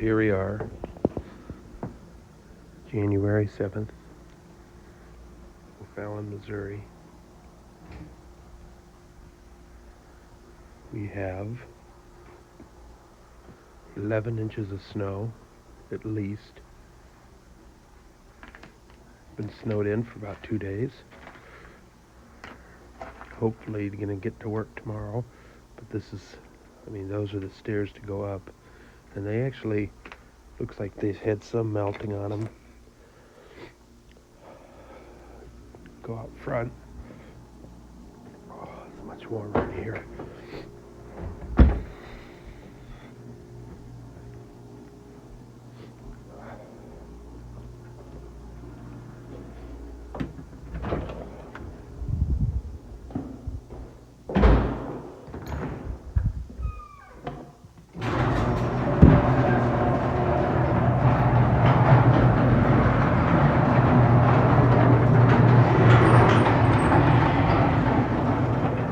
Here we are, January 7th, O Fallon, Missouri. We have 11 inches of snow, at least. Been snowed in for about 2 days. Hopefully gonna get to work tomorrow, but those are the stairs to go up. And they actually, looks like they had some melting on them. Go out front. Oh, it's much warmer in here.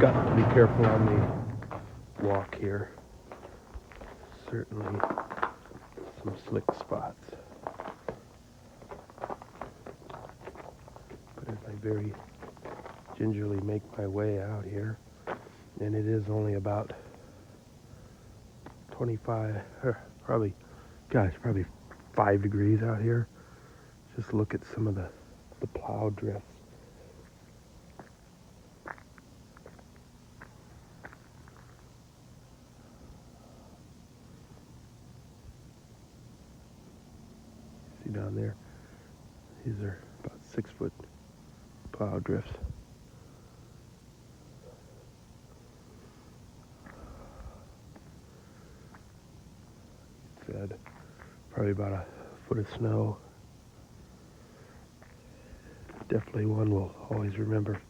Got to be careful on the walk here. Certainly some slick spots. But as I very gingerly make my way out here, and it is only about 25, probably 5 degrees out here. Just look at some of the plow drifts. See down there? These are about 6-foot plow drifts. Said probably about a foot of snow. Definitely one we'll always remember.